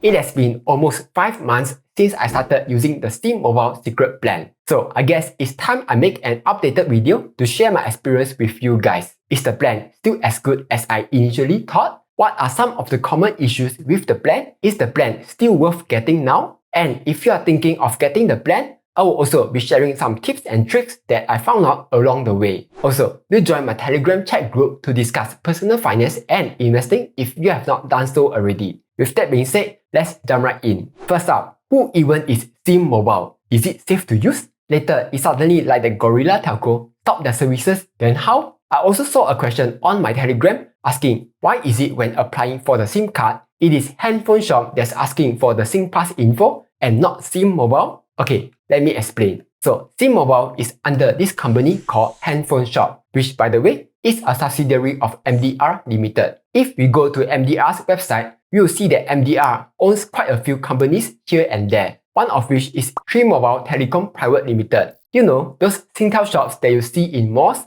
It has been almost 5 months since I started using the ZYM Mobile secret plan. So I guess it's time I make an updated video to share my experience with you guys. Is the plan still as good as I initially thought? What are some of the common issues with the plan? Is the plan still worth getting now? And if you are thinking of getting the plan, I will also be sharing some tips and tricks that I found out along the way. Also, do join my Telegram chat group to discuss personal finance and investing if you have not done so already. With that being said, let's jump right in. First up, who even is ZYM Mobile? Is it safe to use? Later, it suddenly like the Gorilla Telco stopped their services, then how? I also saw a question on my Telegram asking why is it when applying for the SIM card, it is handphone shop that's asking for the SIM Plus info and not ZYM Mobile? Okay, let me explain. So, ZYM Mobile is under this company called Handphone Shop, which by the way, is a subsidiary of MDR Limited. If we go to MDR's website, we will see that MDR owns quite a few companies here and there, one of which is ZYM Mobile Telecom Private Limited. You know, those Singtel shops that you see in malls?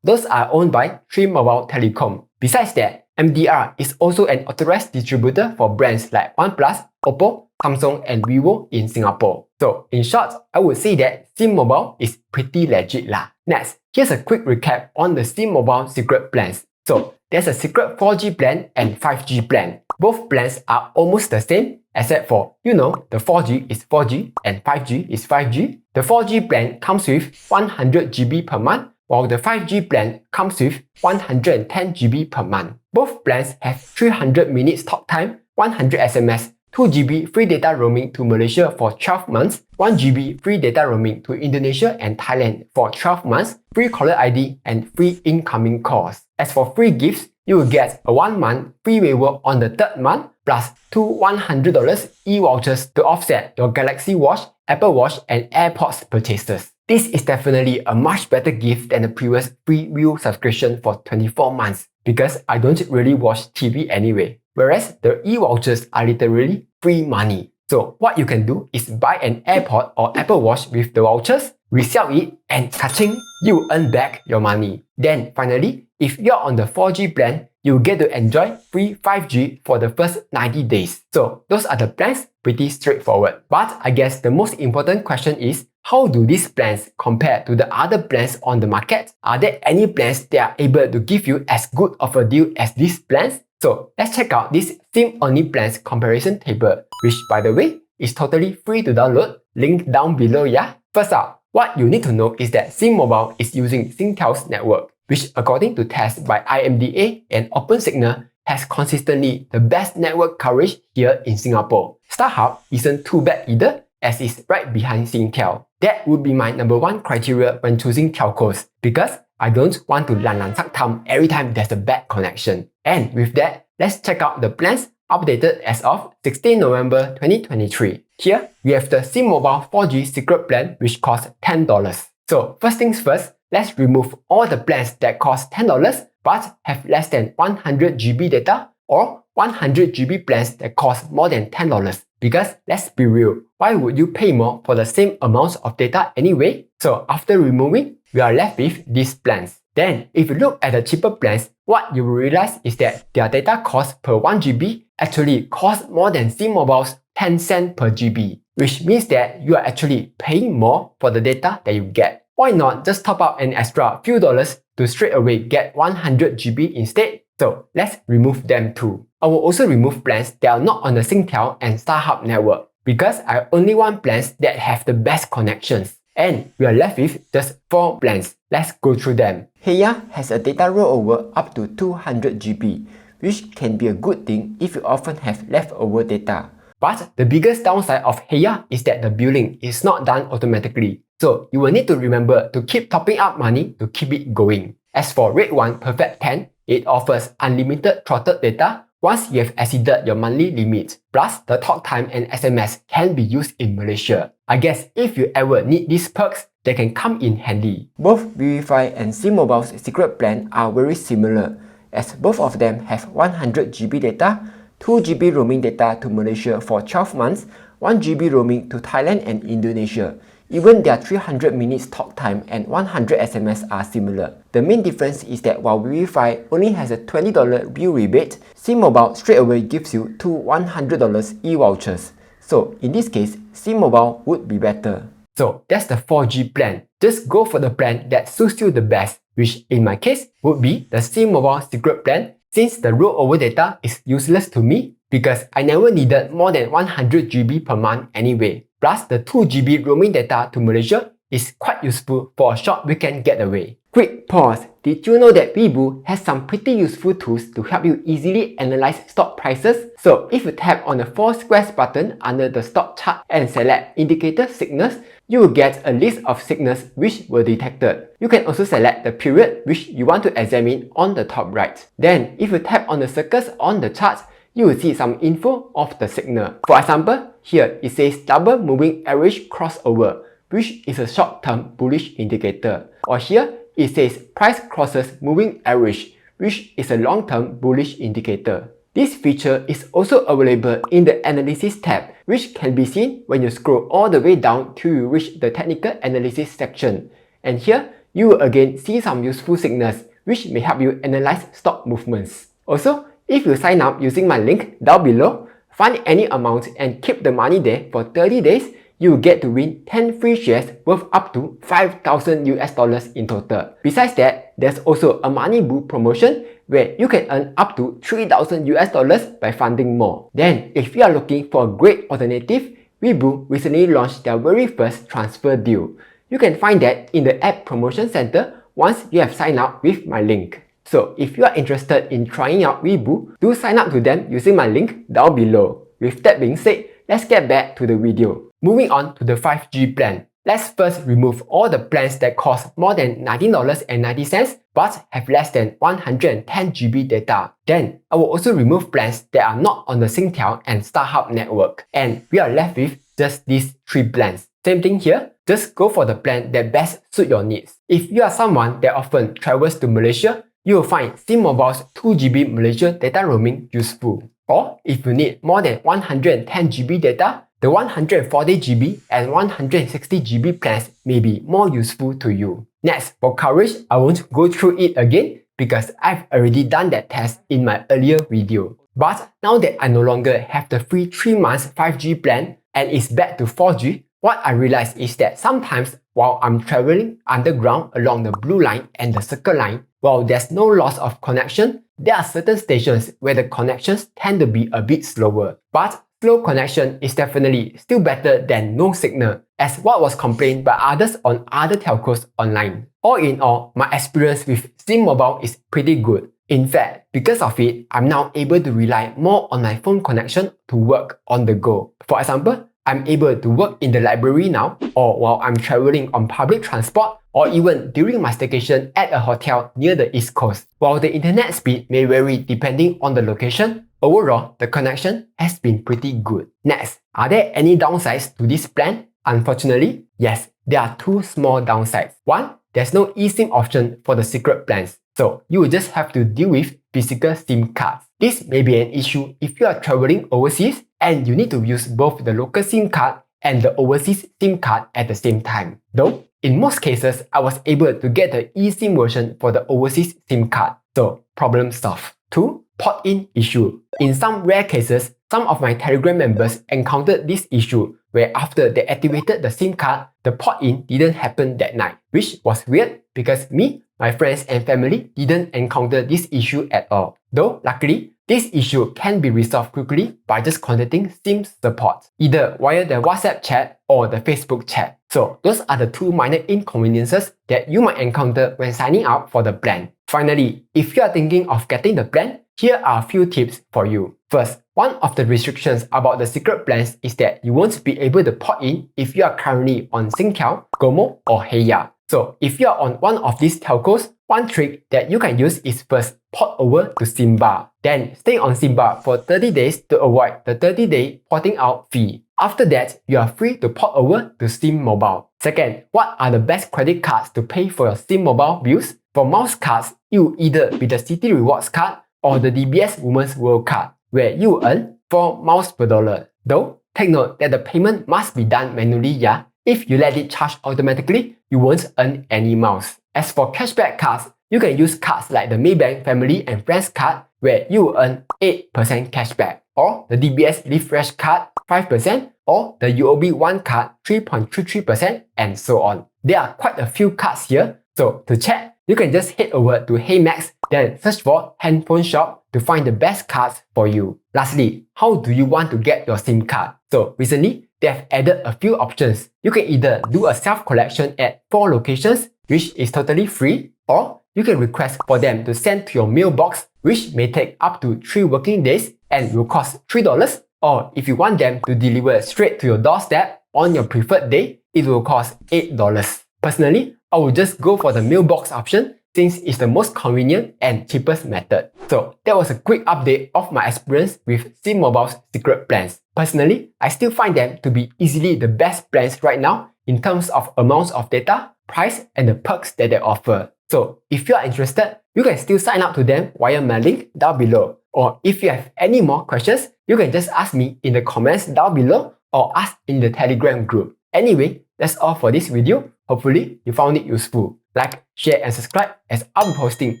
Those are owned by ZYM Mobile Telecom. Besides that, MDR is also an authorized distributor for brands like OnePlus, Oppo, Samsung and Vivo in Singapore. So in short, I would say that ZYM Mobile is pretty legit lah. Next, here's a quick recap on the ZYM Mobile secret plans. So there's a secret 4G plan and 5G plan. Both plans are almost the same except for, you know, the 4G is 4G and 5G is 5G. The 4G plan comes with 100 GB per month, while the 5G plan comes with 110 GB per month. Both plans have 300 minutes talk time, 100 SMS, 2 GB free data roaming to Malaysia for 12 months, 1 GB free data roaming to Indonesia and Thailand for 12 months, free caller ID and free incoming calls. As for free gifts, you will get a 1 month free waiver on the 3rd month plus 2 $100 e-vouchers to offset your Galaxy Watch, Apple Watch and AirPods purchases. This is definitely a much better gift than the previous free view subscription for 24 months because I don't really watch TV anyway. Whereas the e-vouchers are literally free money. So what you can do is buy an AirPod or Apple Watch with the vouchers, resell it, and ka-ching, you earn back your money. Then finally, if you're on the 4G plan, you get to enjoy free 5G for the first 90 days. So those are the plans, pretty straightforward. But I guess the most important question is, how do these plans compare to the other plans on the market? Are there any plans that are able to give you as good of a deal as these plans? So let's check out this SIM-only plans comparison table, which by the way, is totally free to download, link down below yeah. First up, what you need to know is that ZYM Mobile is using Singtel's network, which according to tests by IMDA and OpenSignal has consistently the best network coverage here in Singapore. StarHub isn't too bad either, as it's right behind Singtel. That would be my number one criteria when choosing telcos, because I don't want to lan sak tham every time there's a bad connection. And with that, let's check out the plans updated as of 16 November 2023. Here, we have the ZYM Mobile 4G secret plan which costs $10. So first things first, let's remove all the plans that cost $10 but have less than 100 GB data or 100 GB plans that cost more than $10. Because let's be real, why would you pay more for the same amounts of data anyway? So after removing, we are left with these plans. Then, if you look at the cheaper plans, what you will realize is that their data cost per 1 GB actually costs more than ZYM Mobile's 10 cents per GB, which means that you are actually paying more for the data that you get. Why not just top up an extra few dollars to straight away get 100 GB instead? So let's remove them too. I will also remove plans that are not on the Singtel and StarHub network because I only want plans that have the best connections. And we are left with just 4 plans. Let's go through them. Heya has a data rollover up to 200 GB, which can be a good thing if you often have leftover data. But the biggest downside of Heya is that the billing is not done automatically. So you will need to remember to keep topping up money to keep it going. As for Red One Perfect 10, it offers unlimited throttled data once you have exceeded your monthly limit. Plus, the talk time and SMS can be used in Malaysia. I guess if you ever need these perks, they can come in handy. Both Vivify and ZYM Mobile's secret plan are very similar, as both of them have 100 GB data, 2 GB roaming data to Malaysia for 12 months, 1 GB roaming to Thailand and Indonesia. Even their 300 minutes talk time and 100 SMS are similar. The main difference is that while Wi-Fi only has a $20 bill rebate, ZYM Mobile straight away gives you two $100 e-vouchers. So in this case, ZYM Mobile would be better. So that's the 4G plan. Just go for the plan that suits you the best, which in my case would be the ZYM Mobile Secret Plan, since the rollover data is useless to me because I never needed more than 100 GB per month anyway. Plus the 2 GB roaming data to Malaysia is quite useful for a short weekend getaway. Quick pause. Did you know that Weibo has some pretty useful tools to help you easily analyze stock prices? So if you tap on the 4 squares button under the stock chart and select indicator signals, you will get a list of signals which were detected. You can also select the period which you want to examine on the top right. Then if you tap on the circles on the chart, you will see some info of the signal. For example, here it says double moving average crossover, which is a short-term bullish indicator. Or here it says price crosses moving average, which is a long-term bullish indicator. This feature is also available in the Analysis tab, which can be seen when you scroll all the way down till you reach the Technical Analysis section. And here, you will again see some useful signals which may help you analyze stock movements. Also, if you sign up using my link down below, find any amount and keep the money there for 30 days, you will get to win 10 free shares worth up to 5,000 US dollars in total. Besides that, there's also a money boo promotion where you can earn up to 3,000 US dollars by funding more. Then, if you are looking for a great alternative, Weibo recently launched their very first transfer deal. You can find that in the app promotion center once you have signed up with my link. So if you are interested in trying out Weibo, do sign up to them using my link down below. With that being said, let's get back to the video. Moving on to the 5G plan. Let's first remove all the plans that cost more than $19.90 but have less than 110 GB data. Then, I will also remove plans that are not on the Singtel and StarHub network. And we are left with just these 3 plans. Same thing here, just go for the plan that best suit your needs. If you are someone that often travels to Malaysia, you will find ZYM Mobile's 2 GB Malaysia data roaming useful. Or if you need more than 110 GB data, the 140 GB and 160 GB plans may be more useful to you. Next, for coverage, I won't go through it again because I've already done that test in my earlier video. But now that I no longer have the free 3 months 5G plan and it's back to 4G, what I realized is that sometimes while I'm traveling underground along the blue line and the circle line, while there's no loss of connection, there are certain stations where the connections tend to be a bit slower. But slow connection is definitely still better than no signal, as what was complained by others on other telcos online. All in all, my experience with ZYM Mobile is pretty good. In fact, because of it, I'm now able to rely more on my phone connection to work on the go. For example, I'm able to work in the library now, or while I'm traveling on public transport, or even during my staycation at a hotel near the East Coast. While the internet speed may vary depending on the location, overall, the connection has been pretty good. Next, are there any downsides to this plan? Unfortunately, yes, there are 2 small downsides. One, there's no eSIM option for the secret plans, so you will just have to deal with physical SIM cards. This may be an issue if you are traveling overseas and you need to use both the local SIM card and the overseas SIM card at the same time. Though, in most cases, I was able to get the eSIM version for the overseas SIM card, so problem solved. 2. Port-in issue. In some rare cases, some of my Telegram members encountered this issue where after they activated the SIM card, the port-in didn't happen that night, which was weird because me, my friends and family didn't encounter this issue at all. Though, luckily, this issue can be resolved quickly by just contacting SIM support, either via the WhatsApp chat or the Facebook chat. So, those are the 2 minor inconveniences that you might encounter when signing up for the plan. Finally, if you are thinking of getting the plan, here are a few tips for you. First, one of the restrictions about the secret plans is that you won't be able to port in if you are currently on Singtel, Gomo or Heya. So if you are on one of these telcos, one trick that you can use is first port over to SIMBA. Then stay on SIMBA for 30 days to avoid the 30-day porting out fee. After that, you are free to port over to ZYM Mobile. Second, what are the best credit cards to pay for your ZYM Mobile bills? For mouse cards, it will either be the City Rewards card or the DBS Women's World card, where you earn 4 miles per dollar. Though, take note that the payment must be done manually, yeah? if you let it charge automatically, you won't earn any miles. As for cashback cards, you can use cards like the Maybank Family and Friends card where you will earn 8% cashback, or the DBS Live Fresh card 5%, or the UOB One card 3.33%, and so on. There are quite a few cards here, so to check, you can just head over to HeyMax, then search for handphone shop to find the best cards for you. Lastly, how do you want to get your SIM card? So recently, they have added a few options. You can either do a self-collection at 4 locations, which is totally free, or you can request for them to send to your mailbox, which may take up to 3 working days and will cost $3, or if you want them to deliver straight to your doorstep on your preferred day, it will cost $8. Personally, I will just go for the mailbox option since it's the most convenient and cheapest method. So that was a quick update of my experience with ZYM Mobile's secret plans. Personally, I still find them to be easily the best plans right now in terms of amounts of data, price, and the perks that they offer. So if you are interested, you can still sign up to them via my link down below. Or if you have any more questions, you can just ask me in the comments down below or ask in the Telegram group. Anyway, that's all for this video. Hopefully, you found it useful. Like, share and subscribe as I'll be posting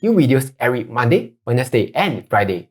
new videos every Monday, Wednesday and Friday.